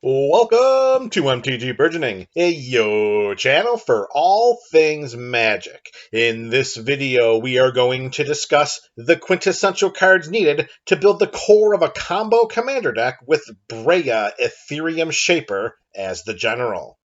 Welcome to MTG Burgeoning, your channel for all things magic. In this video, we are going to discuss the quintessential cards needed to build the core of a combo commander deck with Breya Etherium Shaper as the general.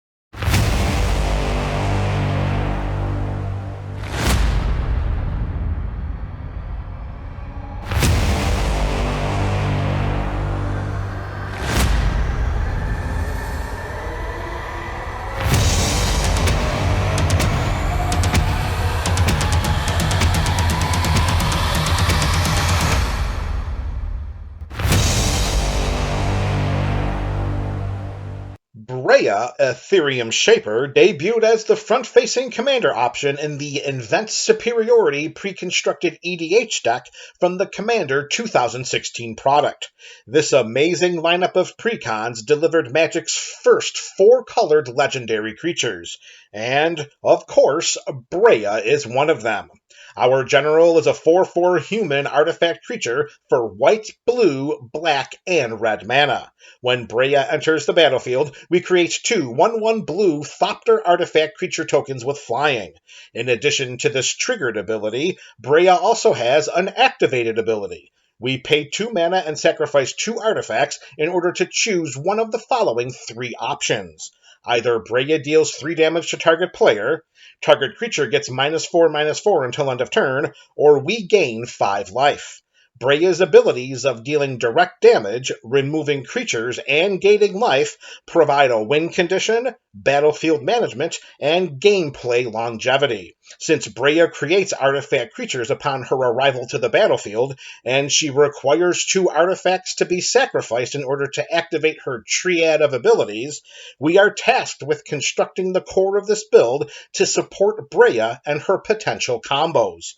Breya, Etherium Shaper, debuted as the front-facing commander option in the Invent Superiority pre-constructed EDH deck from the Commander 2016 product. This amazing lineup of precons delivered Magic's first four-colored legendary creatures, and, of course, Breya is one of them. Our general is a 4/4 human artifact creature for white, blue, black, and red mana. When Breya enters the battlefield, we create two 1/1 blue Thopter artifact creature tokens with flying. In addition to this triggered ability, Breya also has an activated ability. We pay 2 mana and sacrifice 2 artifacts in order to choose one of the following 3 options. Either Breya deals 3 damage to target player, target creature gets -4/-4 until end of turn, or we gain 5 life. Breya's abilities of dealing direct damage, removing creatures, and gaining life provide a win condition, battlefield management, and gameplay longevity. Since Breya creates artifact creatures upon her arrival to the battlefield, and she requires 2 artifacts to be sacrificed in order to activate her triad of abilities, we are tasked with constructing the core of this build to support Breya and her potential combos.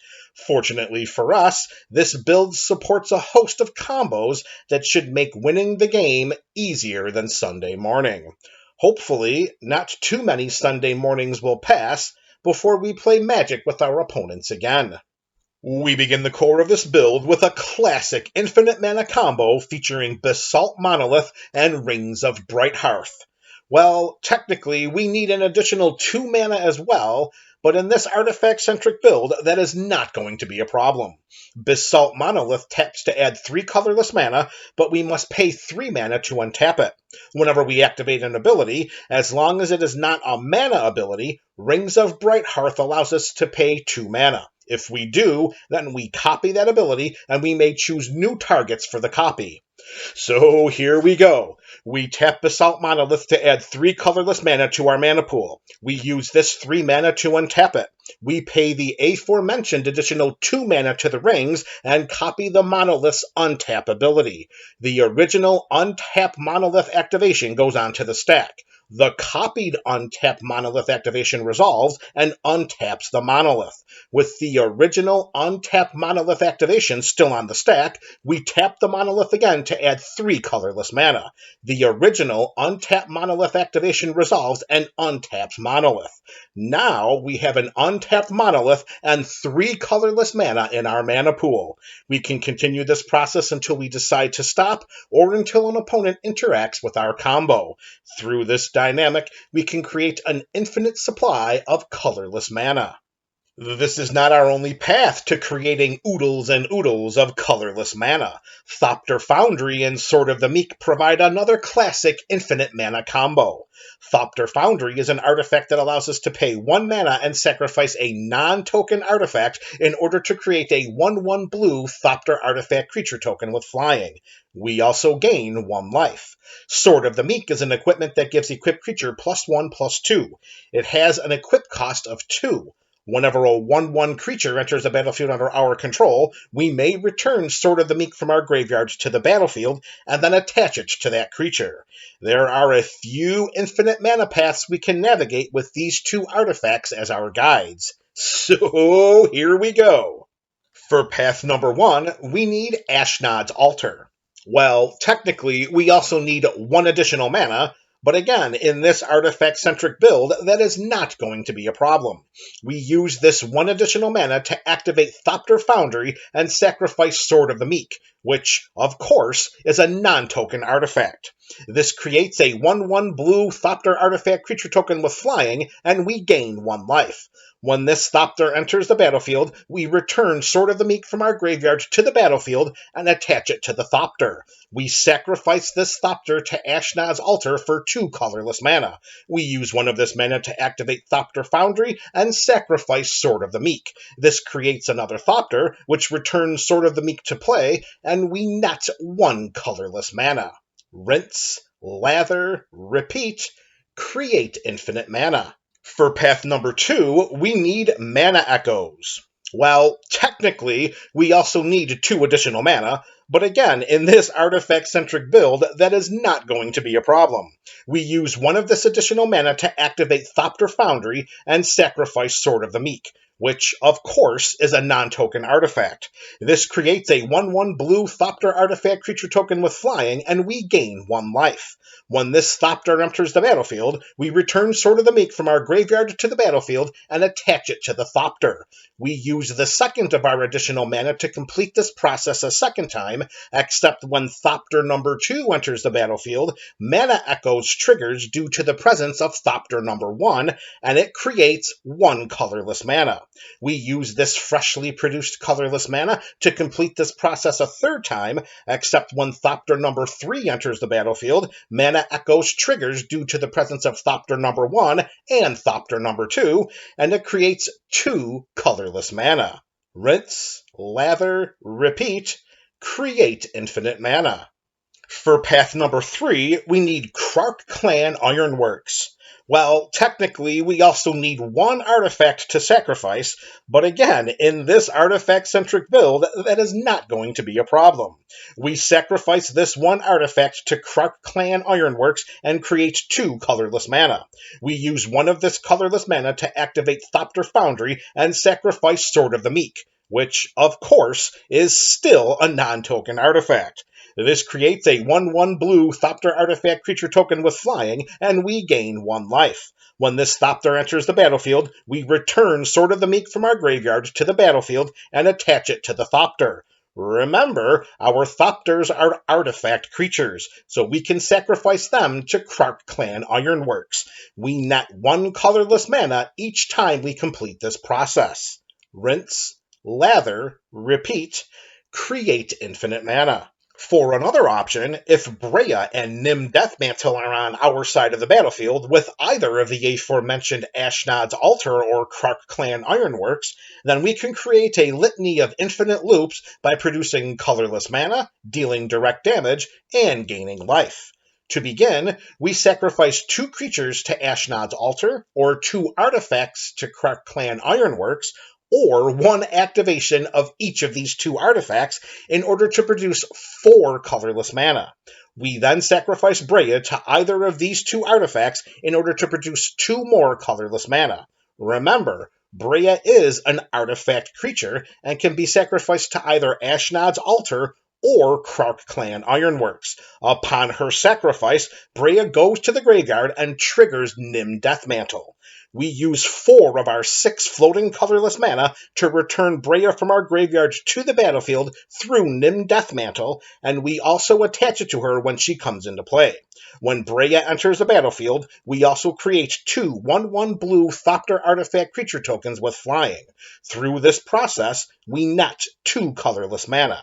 Fortunately for us, this build supports a host of combos that should make winning the game easier than Sunday morning. Hopefully, not too many Sunday mornings will pass before we play Magic with our opponents again. We begin the core of this build with a classic infinite mana combo featuring Basalt Monolith and Rings of Bright Hearth. Well, technically, we need an additional 2 mana as well, but in this artifact-centric build, that is not going to be a problem. Basalt Monolith taps to add 3 colorless mana, but we must pay 3 mana to untap it. Whenever we activate an ability, as long as it is not a mana ability, Rings of Bright Hearth allows us to pay 2 mana. If we do, then we copy that ability, and we may choose new targets for the copy. So here we go. We tap Basalt Monolith to add 3 colorless mana to our mana pool. We use this 3 mana to untap it. We pay the aforementioned additional 2 mana to the rings and copy the Monolith's untap ability. The original untap Monolith activation goes onto the stack. The copied untap Monolith activation resolves and untaps the Monolith. With the original untap Monolith activation still on the stack, we tap the Monolith again to add 3 colorless mana. The original untap Monolith activation resolves and untaps Monolith. Now we have an untapped Monolith and 3 colorless mana in our mana pool. We can continue this process until we decide to stop or until an opponent interacts with our combo. Through this dynamic, we can create an infinite supply of colorless mana. This is not our only path to creating oodles and oodles of colorless mana. Thopter Foundry and Sword of the Meek provide another classic infinite mana combo. Thopter Foundry is an artifact that allows us to pay 1 mana and sacrifice a non-token artifact in order to create a 1/1 blue Thopter artifact creature token with flying. We also gain 1 life. Sword of the Meek is an equipment that gives equipped creature +1/+2. It has an equip cost of 2. Whenever a 1/1 creature enters the battlefield under our control, we may return Sword of the Meek from our graveyard to the battlefield and then attach it to that creature. There are a few infinite mana paths we can navigate with these 2 artifacts as our guides. So here we go. For path number 1, we need Ashnod's Altar. Well, technically, we also need 1 additional mana, but again, in this artifact-centric build, that is not going to be a problem. We use this 1 additional mana to activate Thopter Foundry and sacrifice Sword of the Meek, which, of course, is a non-token artifact. This creates a 1/1 blue Thopter artifact creature token with flying, and we gain 1 life. When this Thopter enters the battlefield, we return Sword of the Meek from our graveyard to the battlefield and attach it to the Thopter. We sacrifice this Thopter to Ashnod's Altar for 2 colorless mana. We use 1 of this mana to activate Thopter Foundry and sacrifice Sword of the Meek. This creates another Thopter, which returns Sword of the Meek to play, and we net 1 colorless mana. Rinse, lather, repeat, create infinite mana. For path number 2, we need Mana Echoes. Well, technically, we also need 2 additional mana, but again, in this artifact-centric build, that is not going to be a problem. We use 1 of this additional mana to activate Thopter Foundry and sacrifice Sword of the Meek, which, of course, is a non-token artifact. This creates a 1/1 blue Thopter artifact creature token with flying, and we gain 1 life. When this Thopter enters the battlefield, we return Sword of the Meek from our graveyard to the battlefield and attach it to the Thopter. We use the second of our additional mana to complete this process a second time, except when Thopter number 2 enters the battlefield, Mana Echoes triggers due to the presence of Thopter number 1, and it creates 1 colorless mana. We use this freshly produced colorless mana to complete this process a third time, except when Thopter number 3 enters the battlefield, Mana Echoes triggers due to the presence of Thopter number 1 and Thopter number 2, and it creates 2 colorless mana. Rinse, lather, repeat, create infinite mana. For path number 3, we need Krark Clan Ironworks. Well, technically, we also need 1 artifact to sacrifice, but again, in this artifact-centric build, that is not going to be a problem. We sacrifice this 1 artifact to Krark Clan Ironworks and create 2 colorless mana. We use 1 of this colorless mana to activate Thopter Foundry and sacrifice Sword of the Meek, which, of course, is still a non-token artifact. This creates a 1/1 blue Thopter artifact creature token with flying, and we gain 1 life. When this Thopter enters the battlefield, we return Sword of the Meek from our graveyard to the battlefield and attach it to the Thopter. Remember, our Thopters are artifact creatures, so we can sacrifice them to Krark Clan Ironworks. We net 1 colorless mana each time we complete this process. Rinse, lather, repeat, create infinite mana. For another option, if Breya and Nim Deathmantle are on our side of the battlefield with either of the aforementioned Ashnod's Altar or Krark Clan Ironworks, then we can create a litany of infinite loops by producing colorless mana, dealing direct damage, and gaining life. To begin, we sacrifice 2 creatures to Ashnod's Altar, or 2 artifacts to Krark Clan Ironworks, or 1 activation of each of these 2 artifacts in order to produce 4 colorless mana. We then sacrifice Breya to either of these 2 artifacts in order to produce 2 more colorless mana. Remember, Breya is an artifact creature and can be sacrificed to either Ashnod's Altar or Krark Clan Ironworks. Upon her sacrifice, Breya goes to the graveyard and triggers Nim Deathmantle. We use 4 of our 6 floating colorless mana to return Breya from our graveyard to the battlefield through Nim Deathmantle, and we also attach it to her when she comes into play. When Breya enters the battlefield, we also create 2 1/1 blue Thopter artifact creature tokens with flying. Through this process, we net 2 colorless mana.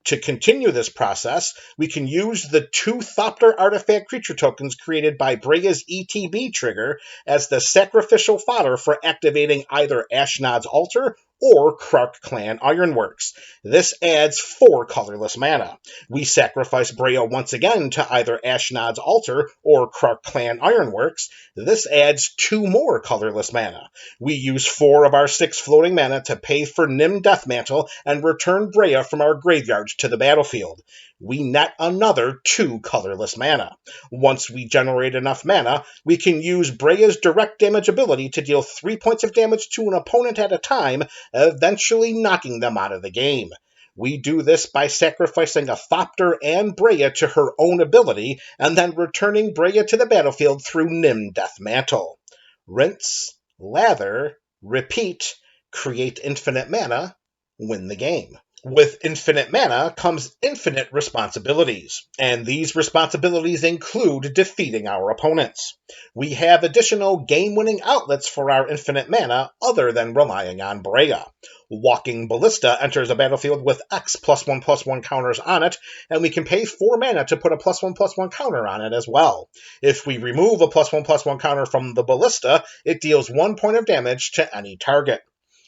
To continue this process, we can use the 2 Thopter artifact creature tokens created by Breya's ETB trigger as the sacrificial fodder for activating either Ashnod's Altar or Krark Clan Ironworks. This adds 4 colorless mana. We sacrifice Breya once again to either Ashnod's Altar or Krark Clan Ironworks. This adds 2 more colorless mana. We use 4 of our 6 floating mana to pay for Nim Deathmantle and return Breya from our graveyard to the battlefield. We net another 2 colorless mana. Once we generate enough mana, we can use Breya's direct damage ability to deal 3 points of damage to an opponent at a time, eventually knocking them out of the game. We do this by sacrificing a Thopter and Breya to her own ability, and then returning Breya to the battlefield through Nim Deathmantle. Rinse, lather, repeat, create infinite mana, win the game. With infinite mana comes infinite responsibilities, and these responsibilities include defeating our opponents. We have additional game-winning outlets for our infinite mana other than relying on Breya. Walking Ballista enters a battlefield with X +1/+1 counters on it, and we can pay 4 mana to put a +1/+1 counter on it as well. If we remove a +1/+1 counter from the Ballista, it deals 1 point of damage to any target.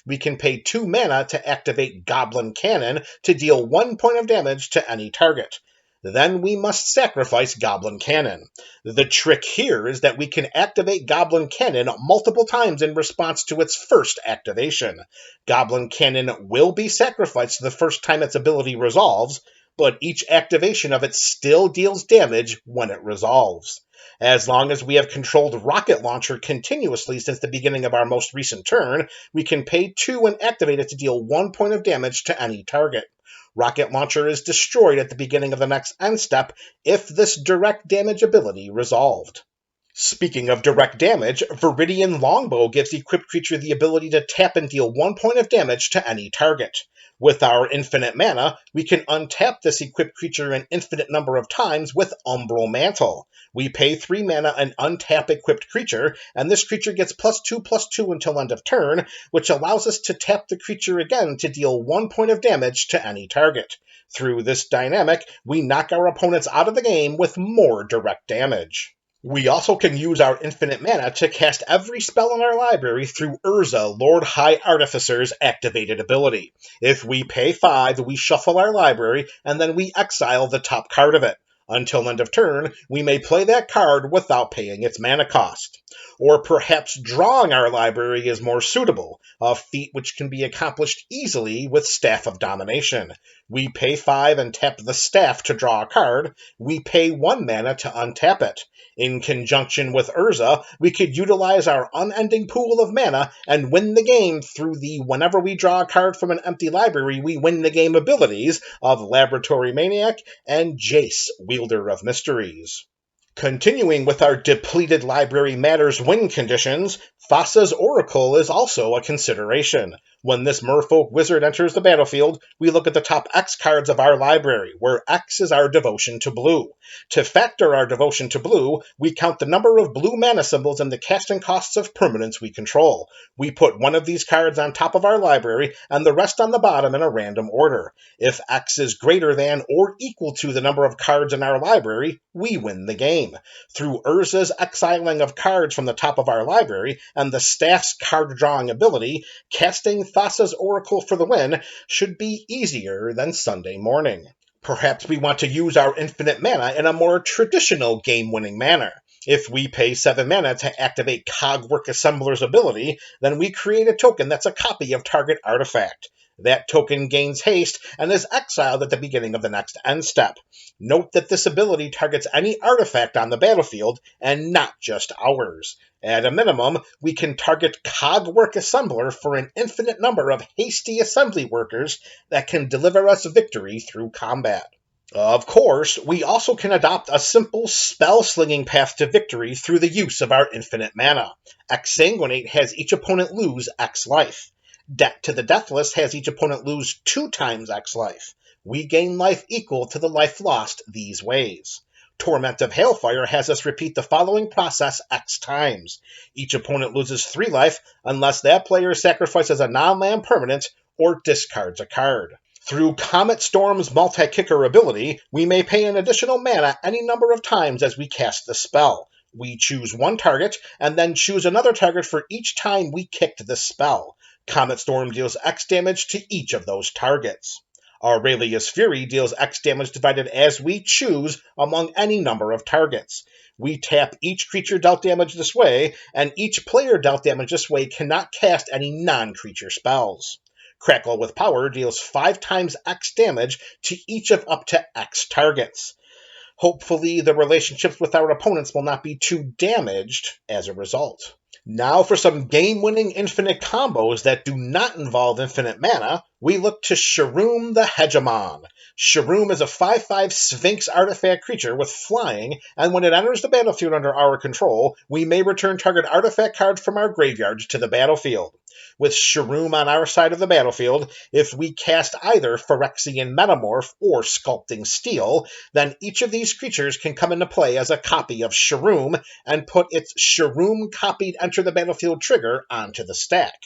We can pay 2 mana to activate Goblin Cannon to deal 1 point of damage to any target. Then we must sacrifice Goblin Cannon. The trick here is that we can activate Goblin Cannon multiple times in response to its first activation. Goblin Cannon will be sacrificed the first time its ability resolves, but each activation of it still deals damage when it resolves. As long as we have controlled Rocket Launcher continuously since the beginning of our most recent turn, we can pay 2 and activate it to deal 1 point of damage to any target. Rocket Launcher is destroyed at the beginning of the next end step if this direct damage ability resolved. Speaking of direct damage, Viridian Longbow gives equipped creature the ability to tap and deal 1 point of damage to any target. With our infinite mana, we can untap this equipped creature an infinite number of times with Umbral Mantle. We pay 3 mana and untap equipped creature, and this creature gets +2/+2 until end of turn, which allows us to tap the creature again to deal 1 point of damage to any target. Through this dynamic, we knock our opponents out of the game with more direct damage. We also can use our infinite mana to cast every spell in our library through Urza, Lord High Artificer's activated ability. If we pay 5, we shuffle our library, and then we exile the top card of it. Until end of turn, we may play that card without paying its mana cost. Or perhaps drawing our library is more suitable, a feat which can be accomplished easily with Staff of Domination. We pay 5 and tap the staff to draw a card. We pay 1 mana to untap it. In conjunction with Urza, we could utilize our unending pool of mana and win the game through the whenever we draw a card from an empty library, we win the game abilities of Laboratory Maniac and Jace, Wielder of Mysteries. Continuing with our depleted library matters win conditions, Thassa's Oracle is also a consideration. When this merfolk wizard enters the battlefield, we look at the top X cards of our library, where X is our devotion to blue. To factor our devotion to blue, we count the number of blue mana symbols and the casting costs of permanents we control. We put one of these cards on top of our library and the rest on the bottom in a random order. If X is greater than or equal to the number of cards in our library, we win the game. Through Urza's exiling of cards from the top of our library and the staff's card drawing ability, casting Thassa's Oracle for the win should be easier than Sunday morning. Perhaps we want to use our infinite mana in a more traditional game-winning manner. If we pay 7 mana to activate Cogwork Assembler's ability, then we create a token that's a copy of target artifact. That token gains haste and is exiled at the beginning of the next end step. Note that this ability targets any artifact on the battlefield, and not just ours. At a minimum, we can target Cogwork Assembler for an infinite number of hasty assembly workers that can deliver us victory through combat. Of course, we also can adopt a simple spell-slinging path to victory through the use of our infinite mana. Exsanguinate has each opponent lose X life. Debt to the Deathless has each opponent lose 2 times X life. We gain life equal to the life lost these ways. Torment of Hailfire has us repeat the following process X times. Each opponent loses 3 life unless that player sacrifices a non-land permanent or discards a card. Through Comet Storm's multi-kicker ability, we may pay an additional mana any number of times as we cast the spell. We choose one target, and then choose another target for each time we kicked the spell. Comet Storm deals X damage to each of those targets. Aurelia's Fury deals X damage divided as we choose among any number of targets. We tap each creature dealt damage this way, and each player dealt damage this way cannot cast any non-creature spells. Crackle with Power deals 5 times X damage to each of up to X targets. Hopefully, the relationships with our opponents will not be too damaged as a result. Now for some game-winning infinite combos that do not involve infinite mana, we look to Sharum the Hegemon. Sharum is a 5/5 Sphinx artifact creature with flying, and when it enters the battlefield under our control, we may return target artifact card from our graveyard to the battlefield. With Sharum on our side of the battlefield, if we cast either Phyrexian Metamorph or Sculpting Steel, then each of these creatures can come into play as a copy of Sharum and put its Sharum-copied Enter the Battlefield trigger onto the stack.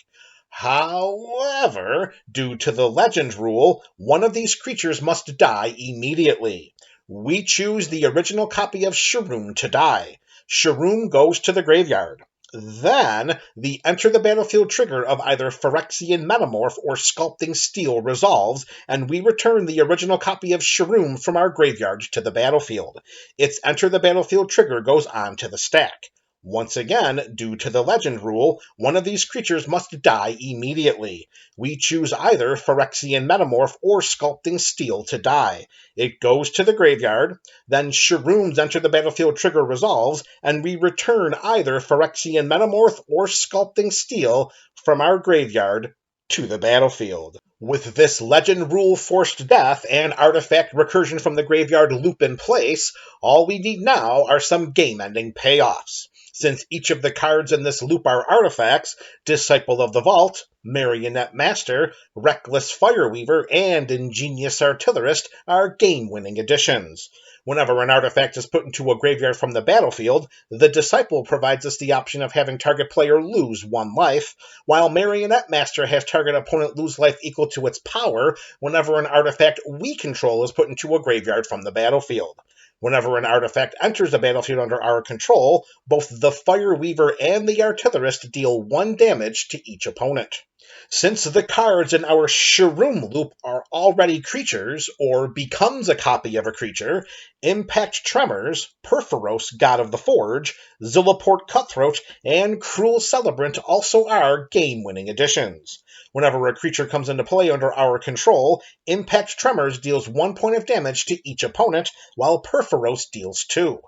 However, due to the legend rule, one of these creatures must die immediately. We choose the original copy of Sharum to die. Sharum goes to the graveyard. Then, the Enter the Battlefield trigger of either Phyrexian Metamorph or Sculpting Steel resolves, and we return the original copy of Sharum from our graveyard to the battlefield. Its Enter the Battlefield trigger goes onto the stack. Once again, due to the legend rule, one of these creatures must die immediately. We choose either Phyrexian Metamorph or Sculpting Steel to die. It goes to the graveyard, then Sharum's Enter the Battlefield trigger resolves, and we return either Phyrexian Metamorph or Sculpting Steel from our graveyard to the battlefield. With this legend rule forced death and artifact recursion from the graveyard loop in place, all we need now are some game-ending payoffs. Since each of the cards in this loop are artifacts, Disciple of the Vault, Marionette Master, Reckless Fireweaver, and Ingenious Artillerist are game-winning additions. Whenever an artifact is put into a graveyard from the battlefield, the Disciple provides us the option of having target player lose 1 life, while Marionette Master has target opponent lose life equal to its power whenever an artifact we control is put into a graveyard from the battlefield. Whenever an artifact enters the battlefield under our control, both the Fireweaver and the Artillerist deal 1 damage to each opponent. Since the cards in our Sharum loop are already creatures, or becomes a copy of a creature, Impact Tremors, Perforos, God of the Forge, Zilliport Cutthroat, and Cruel Celebrant also are game-winning additions. Whenever a creature comes into play under our control, Impact Tremors deals 1 point of damage to each opponent, while Perforos deals 2.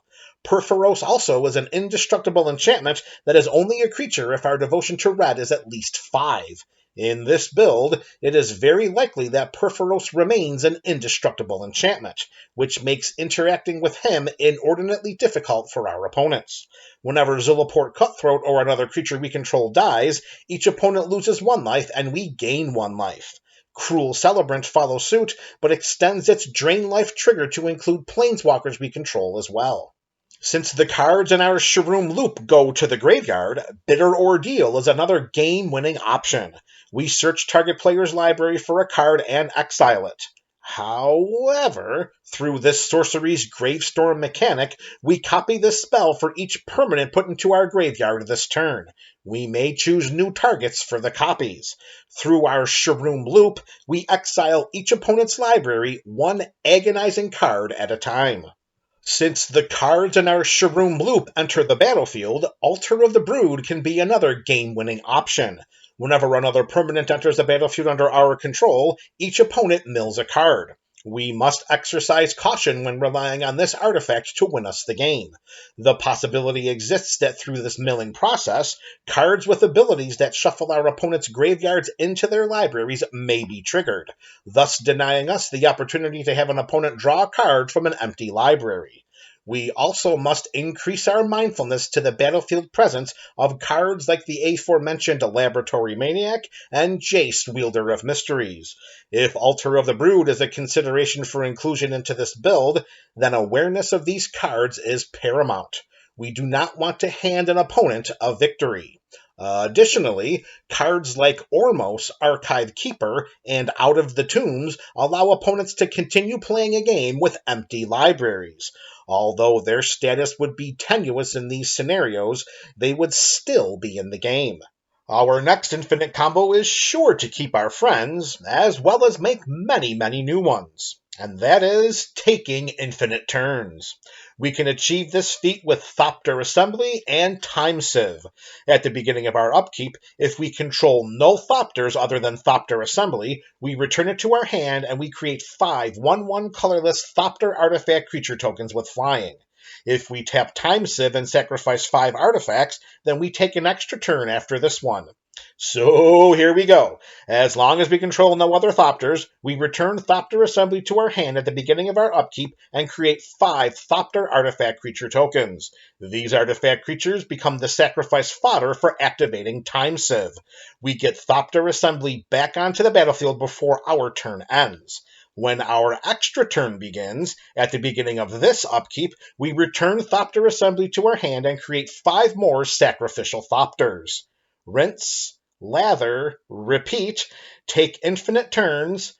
Perforos also is an indestructible enchantment that is only a creature if our devotion to red is at least 5. In this build, it is very likely that Perforos remains an indestructible enchantment, which makes interacting with him inordinately difficult for our opponents. Whenever Zilliport Cutthroat or another creature we control dies, each opponent loses 1 life and we gain 1 life. Cruel Celebrant follows suit, but extends its Drain Life trigger to include planeswalkers we control as well. Since the cards in our Sharum loop go to the graveyard, Bitter Ordeal is another game-winning option. We search target player's library for a card and exile it. However, through this sorcery's Gravestorm mechanic, we copy this spell for each permanent put into our graveyard this turn. We may choose new targets for the copies. Through our Sharum loop, we exile each opponent's library 1 agonizing card at a time. Since the cards in our Sharum loop enter the battlefield, Altar of the Brood can be another game-winning option. Whenever another permanent enters the battlefield under our control, each opponent mills a card. We must exercise caution when relying on this artifact to win us the game. The possibility exists that through this milling process, cards with abilities that shuffle our opponent's graveyards into their libraries may be triggered, thus denying us the opportunity to have an opponent draw a card from an empty library. We also must increase our mindfulness to the battlefield presence of cards like the aforementioned Laboratory Maniac and Jace, Wielder of Mysteries. If Altar of the Brood is a consideration for inclusion into this build, then awareness of these cards is paramount. We do not want to hand an opponent a victory. Additionally, cards like Ormos, Archive Keeper, and Out of the Tombs allow opponents to continue playing a game with empty libraries. Although their status would be tenuous in these scenarios, they would still be in the game. Our next infinite combo is sure to keep our friends, as well as make many, many new ones. And that is taking infinite turns. We can achieve this feat with Thopter Assembly and Time Sieve. At the beginning of our upkeep, if we control no Thopters other than Thopter Assembly, we return it to our hand and we create 5 1/1 colorless Thopter artifact creature tokens with flying. If we tap Time Sieve and sacrifice 5 artifacts, then we take an extra turn after this one. So here we go. As long as we control no other Thopters, we return Thopter Assembly to our hand at the beginning of our upkeep and create 5 Thopter Artifact Creature tokens. These artifact creatures become the sacrifice fodder for activating Time Sieve. We get Thopter Assembly back onto the battlefield before our turn ends. When our extra turn begins, at the beginning of this upkeep, we return Thopter Assembly to our hand and create 5 more sacrificial Thopters. Rinse, lather, repeat, take infinite turns,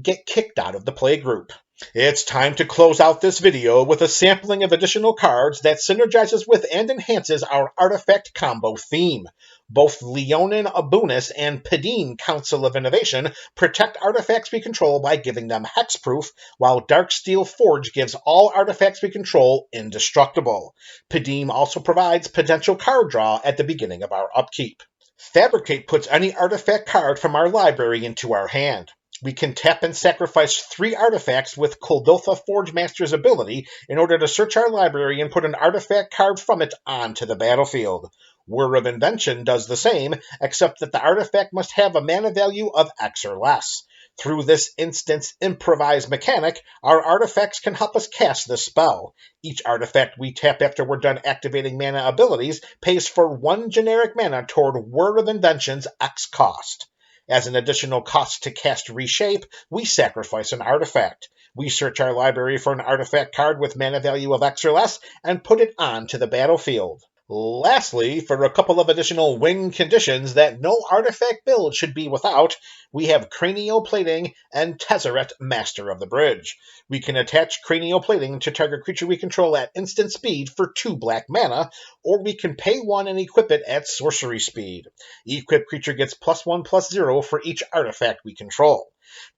get kicked out of the playgroup. It's time to close out this video with a sampling of additional cards that synergizes with and enhances our artifact combo theme. Both Leonin Abunis and Padim Council of Innovation protect artifacts we control by giving them hexproof, while Darksteel Forge gives all artifacts we control indestructible. Padim also provides potential card draw at the beginning of our upkeep. Fabricate puts any artifact card from our library into our hand. We can tap and sacrifice 3 artifacts with Kuldotha Forge Master's ability in order to search our library and put an artifact card from it onto the battlefield. Whir of Invention does the same, except that the artifact must have a mana value of X or less. Through this instance improvised mechanic, our artifacts can help us cast this spell. Each artifact we tap after we're done activating mana abilities pays for 1 generic mana toward Whir of Invention's X cost. As an additional cost to cast Reshape, we sacrifice an artifact. We search our library for an artifact card with mana value of X or less and put it onto the battlefield. Lastly, for a couple of additional win conditions that no artifact build should be without, we have Cranioplating and Tezzeret, Master of the Bridge. We can attach Cranioplating to target creature we control at instant speed for 2 black mana, or we can pay 1 and equip it at sorcery speed. Equipped creature gets +1/+0 for each artifact we control.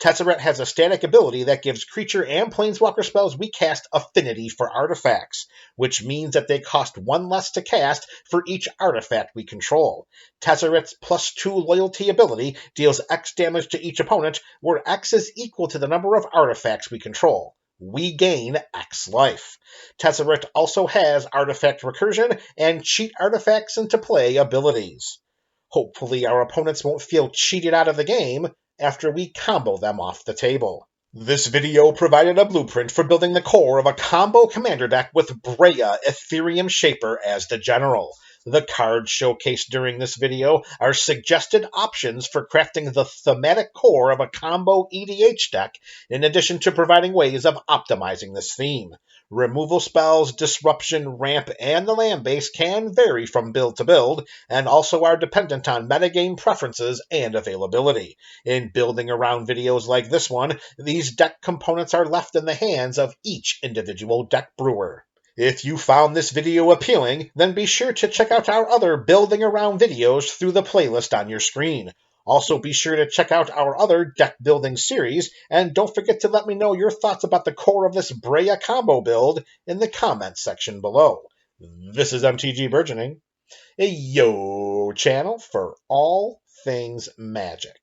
Tezzeret has a static ability that gives creature and planeswalker spells we cast affinity for artifacts, which means that they cost 1 less to cast for each artifact we control. Tezzeret's +2 loyalty ability deals X damage to each opponent, where X is equal to the number of artifacts we control. We gain X life. Tezzeret also has artifact recursion and cheat artifacts into play abilities. Hopefully our opponents won't feel cheated out of the game after we combo them off the table. This video provided a blueprint for building the core of a combo commander deck with Breya Etherium Shaper as the general. The cards showcased during this video are suggested options for crafting the thematic core of a combo EDH deck, in addition to providing ways of optimizing this theme. Removal spells, disruption, ramp, and the land base can vary from build to build, and also are dependent on metagame preferences and availability. In building around videos like this one, these deck components are left in the hands of each individual deck brewer. If you found this video appealing, then be sure to check out our other building around videos through the playlist on your screen. Also, be sure to check out our other deck building series, and don't forget to let me know your thoughts about the core of this Breya combo build in the comments section below. This is MTG Burgeoning, a channel for all things magic.